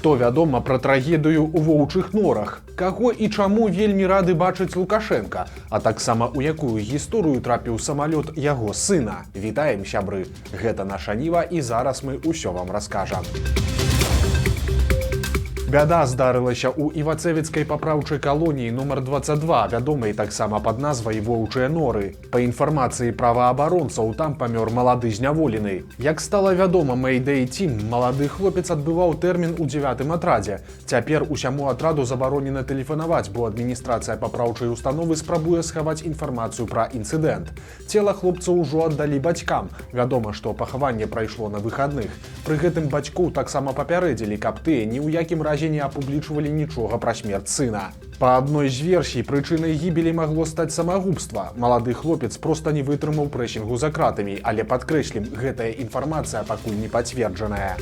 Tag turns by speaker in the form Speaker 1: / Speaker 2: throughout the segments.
Speaker 1: Што вядома пра трагедыю ў воўчых норах? Каго і чаму вельмі рады бачыць Лукашенка? А таксама у якую гісторыю трапіў самалёт яго сына? Вітаем, сябры! Гэта наша Ніва і зараз мы ўсё вам раскажам. Бяда здарылася ў івацэвіцкай папраўчай калоніі нумар 22, вядомай таксама пад назвай «Воўчыя норы». Па інфармацыі праваабаронцаў, там памёр малады зняволены. Як стала вядома Мэйдэй Тім, малады хлопец адбываў тэрмін у 9-м атрадзе. Цяпер усяму атраду забаронена тэлефанаваць, бо адміністрацыя папраўчай установы спрабуе схаваць інфармацыю пра інцыдэнт. Цела хлопца ўжо аддалі бацькам. Вядома, што пахаванне прайшло на выхадных. Пры гэтым бацькоў таксама папярэдзілі, каб тыя ні ў якім разе не апублічвалі нічога пра смерць сына. Па адной з версій, прычынай гібелі магло стаць самагубства. Малады хлопец проста не вытрымаў прэсінгу за кратамі, але падкрэслім, гэтая інфармацыя пакуль не пацверджаная.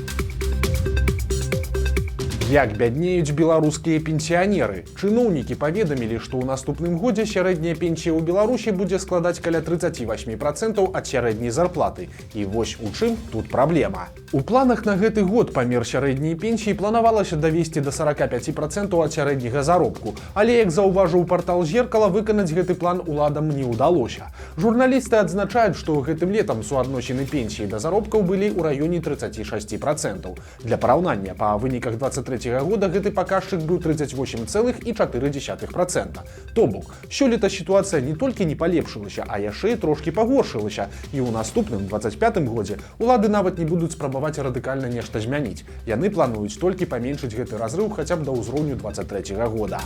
Speaker 1: Як бяднеюць беларускія пенсіянеры? Чыноўнікі паведамілі, што ў наступным годзе сярэдняя пенсія ў Беларусі будзе складаць каля 38% ад сярэдняй зарплаты. І вось у чым тут праблема. У планах на гэты год памер сярэдняй пенсіі планавалася давесці да 45% ад сярэдняга заробку. Але, як заўважыў партал «Зеркала», выканаць гэты план уладам не ўдалося. Журналісты адзначаюць, што гэтым летам суадносіны пенсіі да заробкаў былі ў раёне 36%. Для параўнання, па выніках 23 года гэты паказчык быў 38,4%. То бок, сёлета сітуацыя не толькі не палепшылася, а яшчэ і трошкі пагоршылася. І ў наступным 25-м годзе улады нават не будуць спрабаваць радыкальна нешта змяніць. Яны плануюць толькі паменшыць гэты разрыў хаця б да ўзроўню 23-го года.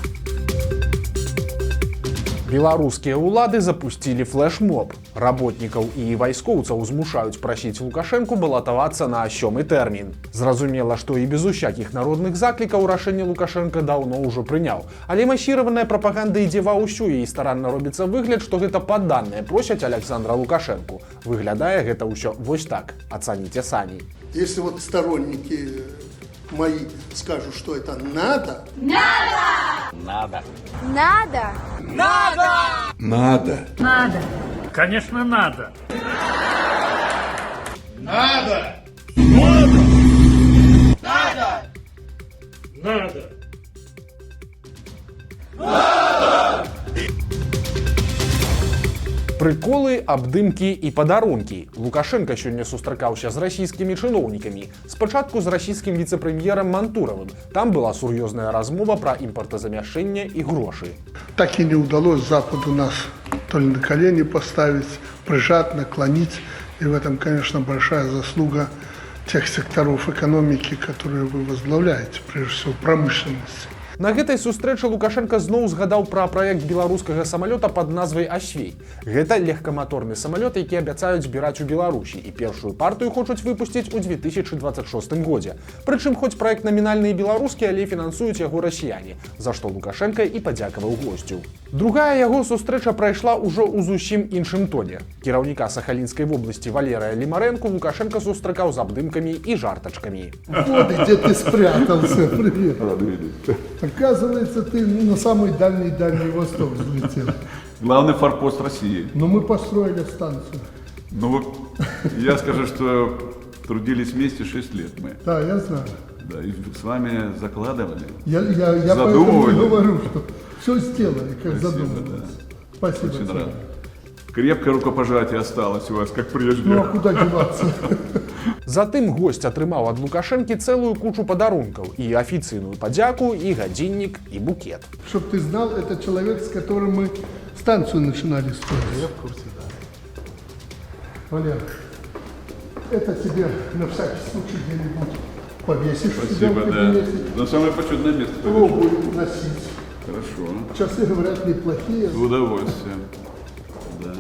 Speaker 1: Беларускія ўлады запусцілі флэш-моб. Работнікаў і вайскоўцаў змушаюць прасіць Лукашэнку балатавацца на 7-й тэрмін. Зразумела, што і без усякіх народных заклікаў рашэнне Лукашенка даўно ўжо прыняў. Але масіраваная прапаганда ідзе ва ўсю, і старанна робіцца выгляд, што гэта падданыя просяць Александра Лукашэнку. Выглядае гэта ўсё вось так. Ацаніце самі.
Speaker 2: Если вот сторонники мои скажут, что это надо...
Speaker 3: Надо!
Speaker 4: Конечно, надо. Надо.
Speaker 1: Прыколы, абдымкі і падарункі. Лукашенка сёння сустракаўся з расійскімі чыноўнікамі. Спачатку з расійскім віцэ-прэм'ерам Мантуровым. Там была сур'ёзная размова пра імпартазамяшчэнне і грошы.
Speaker 2: Так и не удалось Западу нас то ли на колени поставить, прижать, наклонить. И в этом, конечно, большая заслуга тех секторов экономики, которые вы возглавляете, прежде всего промышленности.
Speaker 1: На гэтай сустрэчы Лукашенка зноў згадаў пра праект беларускага самалёта пад назвай «Асвей». Гэта легкаматорны самалёт, які абяцаюць збіраць у Беларусі, і першую партыю хочуць выпусціць у 2026 годзе. Прычым, хоць праект намінальны і беларускі, але фінансуюць яго расіяне, за што Лукашенка і падзякаваў госцю. Другая яго сустрэча прайшла ўжо ў зусім іншым тоне. Кіраўніка Сахалінскай вобласці Валерыя Лімарэнку Лукашенка сустракаў з абдымкамі і жартачкамі.
Speaker 2: Вот где ты спрятался, привет. Оказывается, ты на самый дальний восток взлетел.
Speaker 5: Главный форпост России.
Speaker 2: Но мы построили станцию.
Speaker 5: Ну, я скажу, что трудились вместе 6 лет мы.
Speaker 2: Да, я знаю.
Speaker 5: Да, и с вами закладывали.
Speaker 2: Я поэтому и говорю, что все сделали, как задумывалось.
Speaker 5: Да.
Speaker 2: Спасибо.
Speaker 5: Очень
Speaker 2: тебе.
Speaker 5: рад. Крепкое рукопожатие осталось у вас, как прежде.
Speaker 2: Ну а куда деваться?
Speaker 1: Затым госць атрымаў ад Лукашэнкі цэлую кучу падарункаў, і афіцыйную падзяку, і гадзіннік, і букет.
Speaker 2: Чтоб ты знал, это человек, с которым мы станцию начинали строить. Я в курсе, да. Валер, это тебе на всякий случай где-нибудь повесишь.
Speaker 5: Спасибо, да. На самое почетное место.
Speaker 2: Пробуй носить.
Speaker 5: Хорошо.
Speaker 2: Часы, говорят, неплохие.
Speaker 5: С удовольствием. Да.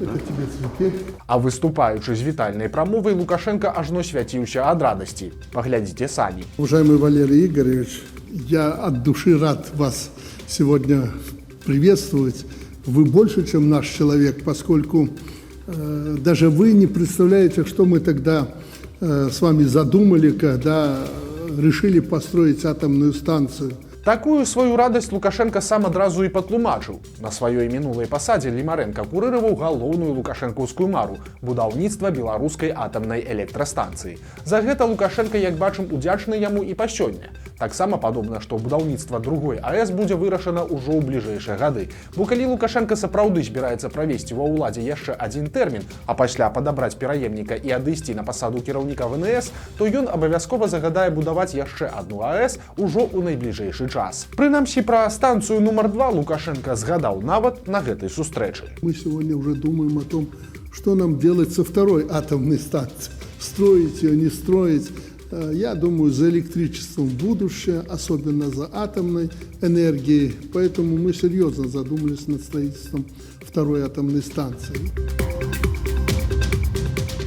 Speaker 2: Это тебе цветы.
Speaker 1: А выступаючы з вітальнай прамовай, Лукашенка ажно свяціўся ад радасці. Паглядзіце самі.
Speaker 2: Уважаемый Валерий Игоревич, я от души рад вас сегодня приветствовать. Вы больше, чем наш человек, поскольку даже вы не представляете, что мы тогда с вами задумали, когда решили построить атомную станцию.
Speaker 1: Такую сваю радасць Лукашенко сам адразу і патлумачыў. На сваёй мінулай пасадзе Лімарэнка курыраваў галоўную лукашэнкаўскую мару – будаўніцтва беларускай атамнай электрастанцыі. За гэта Лукашенко, як бачым, удзячны яму і па сёння. Таксама падобна, што будаўніцтва другой АЭС будзе вырашана ўжо ў бліжэйшыя гады. Бо калі Лукашенко сапраўды збіраецца правесці ва ўладзе яшчэ адзін тэрмін, а пасля падабраць пераемніка і адысці на пасаду кіраўніка ВНС, то ён абавязкова загадае будаваць яшчэ адну АЭС ужо ў найбліжэйшы час. Прынамсі, пра станцыю нумар 2 Лукашенко згадаў нават на гэтай сустрэчы.
Speaker 2: Мы сегодня уже думаем о том, что нам делать со второй атомной станцией. Строить ее, не строить. Я думаю, за электричеством будущее, особенно за атомной энергией. Поэтому мы серьезно задумались над строительством второй атомной станции.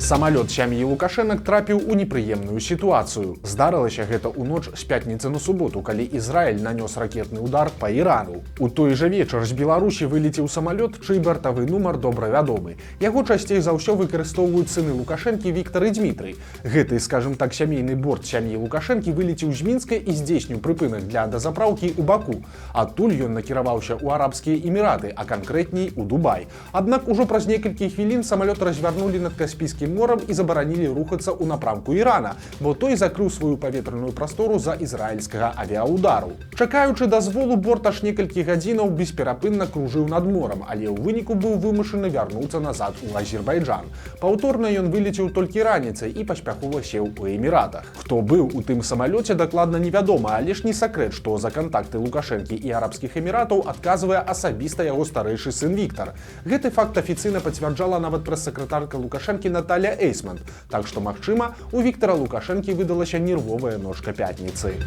Speaker 1: Самалёт сям'і Лукашэнак трапіў у непрыемную сітуацыю. Здарылася гэта ў ноч з пятніцы на суботу, калі Ізраіль нанёс ракетны удар па Ірану. У той жа вечар з Беларусі вылецеў самалёт, чый бартавы нумар добра вядомы. Яго часцей за ўсё выкарыстоўваюць сыны Лукашэнкі Віктар і Дмітрый. Гэты, скажем так, сямейны борт сям'і Лукашэнкі вылецеў з Мінска і здзейсніў прыпынак для дазапраўкі ў Баку. Адтуль ён накіраваўся ў Арабскія Эміраты, а канкрэтней у Дубай. Аднак ужо праз некалькі хвілін самалёт развярнулі над Каспійскім морам і забаранілі рухацца ў напрамку Ірана, бо той закрыў сваю паветраную прастору за ізраільскага авіаудару. Чакаючы дазволу, борт аж некалькі гадзінаў бесперапынна кружыў над морам, але ў выніку быў вымушаны вярнуцца назад у Азербайджан. Паўторна ён вылецеў толькі раніцай і паспяхова сеў у Эміратах. Хто быў у тым самалёце, дакладна невядома, але ж не сакрэт, што за кантакты Лукашэнкі і Арабскіх Эміратаў адказвае асабіста яго старэйшы сын Віктар. Гэты факт афіцыйна пацвярджала нават прэс-сакратарка Лукашэнкі Наталья Эйсман, так што, магчыма, у Віктара Лукашэнкі выдалася нервовая ножка пятніцы.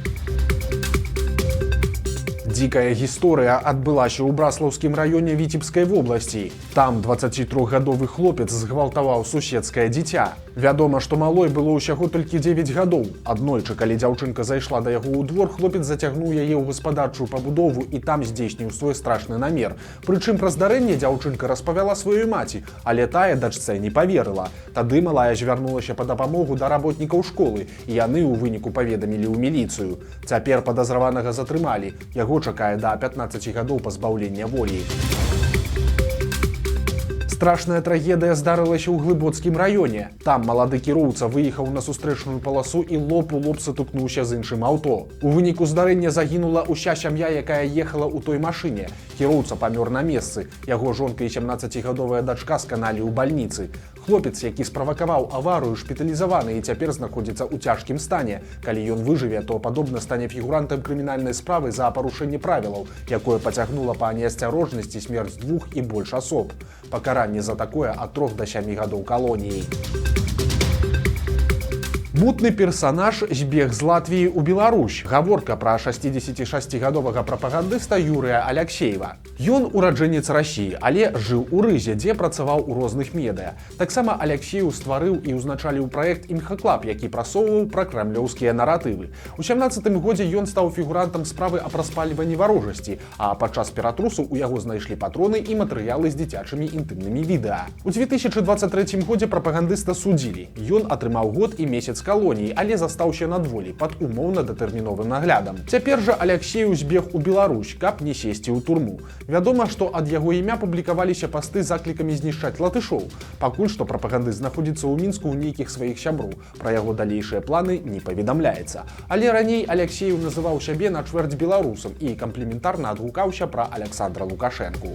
Speaker 1: Дзікая гісторыя адбылася ў Браслаўскім раёне Віцебскай вобласці. Там 23-гадовы хлопец згвалтаваў суседскае дзіця. Вядома, што малой было ўсяго толькі 9 гадоў. Аднойчы, калі дзяўчынка зайшла да яго ў двор, хлопец зацягнуў яе ў гаспадарчую пабудову і там здзейсніў свой страшны намер. Прычым пра здарэнне дзяўчынка распавяла сваёй маці, але тая дачцэ не паверыла. Тады малая звярнулася па дапамогу да работнікаў школы, і яны ў выніку паведамілі ў міліцыю. Цяпер падазраванага затрымалі. Яго чакае да 15 гадоў пазбаўлення волі. Страшная трагедыя здарылася ў Глыбоцкім раёне. Там малады кіроўца выехаў на сустрэчную паласу і лоб у лоб сутыкнуўся з іншым аўто. У выніку здарэння загінула ўся сям'я, якая ехала ў той машыне. Кіроўца памёр на месцы. Яго жонка і 17-гадовая дачка сканалі ў бальніцы. Хлопец, які справакаваў аварыю, шпіталізаваны і цяпер знаходзіцца ў цяжкім стане. Калі ён выжыве, то падобна стане фігурантам крымінальнай справы за парушэнне правілаў, якое пацягнула па неасцярожнасці смерць 2 і больш асоб. Пакаранне за такое ад 3 да 7 гадоў калоніі. Мутны персанаж збег з Латвіі ў Беларусь. Гаворка пра 66-гадовага прапагандыста Юрыя Аляксеева. Ён ураджэнец Расіі, але жыў у Рызе, дзе працаваў у розных медыа. Таксама Аляксеев стварыў і ўзначаліў праект «Імхаклаб», які прасоўваў пракрамлёўскія наратывы. У 17-м годзе ён стаў фігурантам справы аб распальванні варожасці, а падчас ператрусу ў яго знайшлі патроны і матэрыялы з дзіцячымі інтымнымі відэа. У 2023 годзе прапагандыста судзілі. Ён атрымаў год і месяц калоніі, але застаўся на волі пад умоўна-датэрміновым наглядам. Цяпер жа Аляксеев збег у Беларусь, каб не сесці ў турму. Вядома, што ад яго імя публікаваліся пасты з заклікамі знішчаць латышоў. Пакуль што прапагандыст знаходзіцца ў Мінску ў нейкіх сваіх сяброў. Пра яго далейшыя планы не паведамляецца. Але раней Аляксеев называў сябе на чвэрць беларусам і кампліментарна адгукаўся пра Аляксандра Лукашэнку.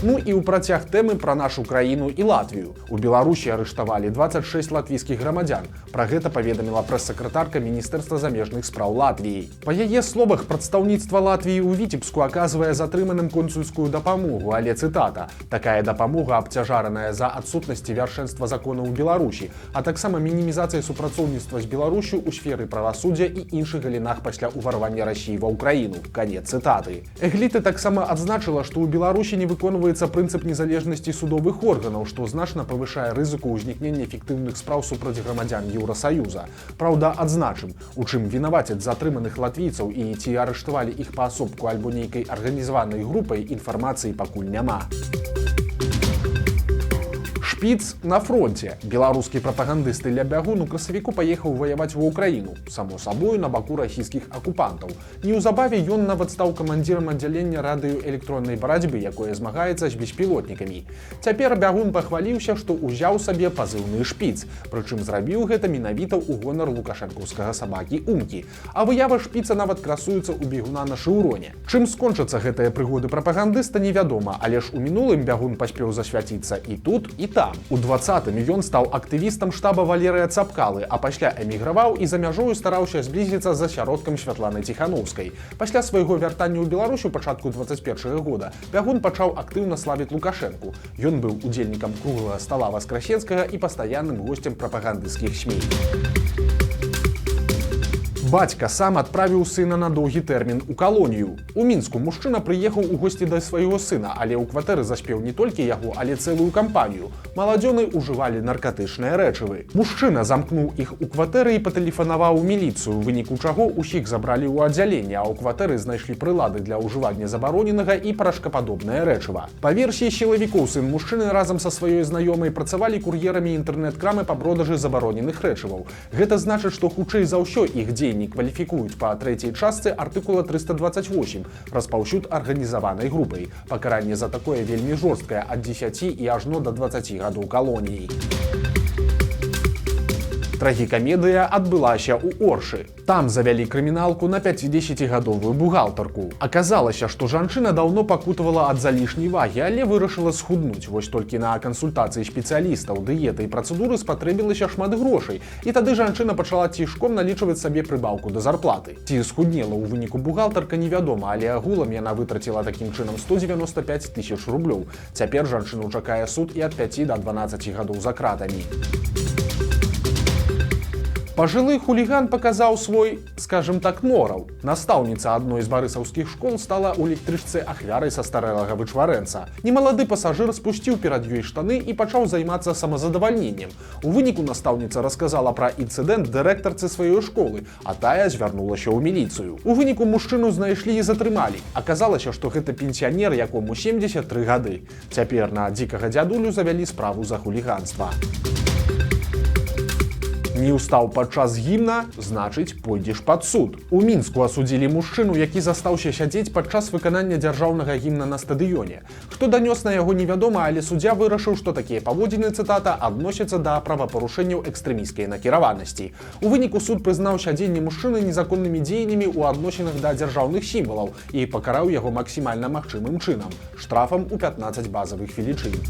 Speaker 1: Ну і ў працяг тэмы пра нашу краіну і Латвію. У Беларусі арыштавалі 26 латвійскіх грамадзян. Пра гэта паведаміла прэс-сакратарка Міністэрства замежных спраў Латвіі. Па яе словах, прадстаўніцтва Латвіі ў Віцебску аказвае затрыманым консульскую дапамогу, але цытата: «Такая дапамога абцяжараная за адсутнасці вяршэнства законаў у Беларусі, а таксама мінімізацыя супрацоўніцтва з Беларусю ў сферы правасуддзя і іншых галінах пасля ўварвання Расіі ва ўкраіну». Канец цытаты. Эгліты таксама адзначыла, што ў Беларусі не выконваецца прынцып незалежнасці судовых органаў, што значна павышае рызыку ўзнікнення фіктыўных спраў супраць грамадзян Еўрасаюза. Праўда, адзначым, у чым вінавацяць затрыманых латвійцаў і ці арыштавалі іх паасобку альбо нейкай арганізаванай групай, інфармацыі пакуль няма. Шпіц на фронте. Беларускі прапагандыст Ілля Бягун у красавіку паехаў ваяваць ва Ўкраіну, само сабою на баку расійскіх акупантаў. Неўзабаве ён нават стаў камандзірам аддзялення радыёэлектроннай барацьбы, якое змагаецца з беспілотнікамі. Цяпер Бягун пахваліўся, што ўзяў сабе пазыўны Шпіц, прычым зрабіў гэта менавіта ў гонар лукашэнкаўскага сабакі Умкі. А выява Шпіца нават красуецца ў бегуна на шэўроне. Чым скончацца гэтыя прыгоды прапагандыста, невядома, але ж у мінулым Бягун паспеў засвяціцца і тут, і там. У 20-м ён стаў актывістам штаба Валерыя Цапкалы, а пасля эміграваў і за мяжою стараўся зблізіцца з асяродкам Святланы Ціханаўскай. Пасля свайго вяртання ў Беларусь у пачатку 21-го года Бягун пачаў актыўна славіць Лукашэнку. Ён быў удзельнікам круглага стала Васкрасенскага і пастаянным госцем прапагандысцкіх СМІ. Бацька сам адправіў сына на доўгі тэрмін у калонію. У Мінску мужчына прыехаў у госці да свайго сына, але ў кватэры заспеў не толькі яго, але цэлую кампанію. Маладзёны ўжывалі наркатычныя рэчывы. Мужчына замкнуў іх у кватэры і патэлефанаваў у міліцыю, у выніку чаго ўсіх забралі ў аддзяленне, а ў кватэры знайшлі прылады для ўжывання забароненага і парашкападобнае рэчыва. Па версіі сілавікоў, сын мужчыны разам са сваёй знаёмай працавалі кур'ерамі інтэрнэт-крамы па продажы забароненых рэчываў. Гэта значыць, што хутчэй за ўсё іх дзеянні кваліфікуюць па трэцяй частцы артыкула 328 распаўсюд арганізаванай групай. Пакаранне за такое вельмі жорсткае ад 10 і ажно да 20 гадоў калоніі. Трагікамедыя адбылася ў Оршы. Там завялі крыміналку на 50-гадовую бухгалтарку. Аказалася, што жанчына даўно пакутавала ад залішняй вагі, але вырашыла схуднуць. Вось толькі на кансультацыі спецыялістаў дыеты і працэдуры спатрэбілася шмат грошай. І тады жанчына пачала цішком налічваць сабе прыбаўку да зарплаты. Ці схуднела ў выніку бухгалтарка, невядома, але агулам яна вытраціла такім чынам 195 000 рублёў. Цяпер жанчыну чакае суд і ад 5 да 12 гадоў за кратамі. Пажылы хуліган паказаў свой, скажем так, нораў. Настаўніца адной з барысаўскіх школ стала ў электрычцы ахвярай са старэлага вычварэнца. Немалады пасажыр спусціў перад ёй штаны і пачаў займацца самазадавальненнем. У выніку настаўніца расказала пра інцыдэнт дырэктарцы сваёй школы, а тая звярнулася ў міліцыю. У выніку мужчыну знайшлі і затрымалі. Аказалася, што гэта пенсіянер, якому 73 гады. Цяпер на дзікага дзядулю завялі справу за хуліганства. Не ўстаў падчас гімна, значыць, пойдзеш пад суд. У Мінску асудзілі мужчыну, які застаўся сядзець падчас выканання дзяржаўнага гімна на стадыёне. Хто данёс на яго, невядома, але суддзя вырашыў, што такія паводзіны, цытата, адносяцца да правапарушэнняў экстрэмісцкай накіраванасці. У выніку суд прызнаў сядзенне мужчыны незаконнымі дзеяннямі ў адносінах да дзяржаўных сімвалаў і пакараў яго максімальна магчымым чынам – штрафам у 15 базавых велічынь.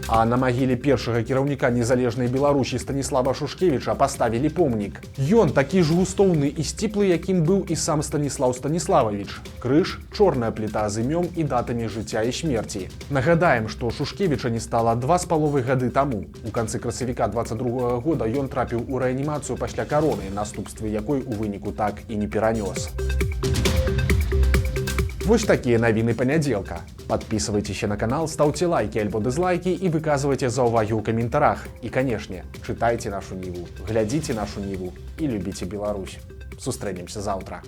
Speaker 1: А на магіле першага кіраўніка незалежнай Беларусі Станіслава Шушкевіча паставілі помнік. Ён такі ж густоўны і сціплы, якім быў і сам Станіслаў Станіслававіч. Крыж, чорная пліта з імём і датамі жыцця і смерці. Нагадаем, што Шушкевіча не стала 2,5 гады таму. У канцы красавіка 22-го года ён трапіў у рэанімацыю пасля кароны, наступствы якой у выніку так і не перанёс. Вось такія навіны панядзелка. Подписывайтесь на канал, ставьте лайки альбо дизлайки и выказывайте заўвагі ў каментарах. И, конечно, читайте нашу Ниву, глядите нашу Ниву и любите Беларусь. Сустрэнемся завтра.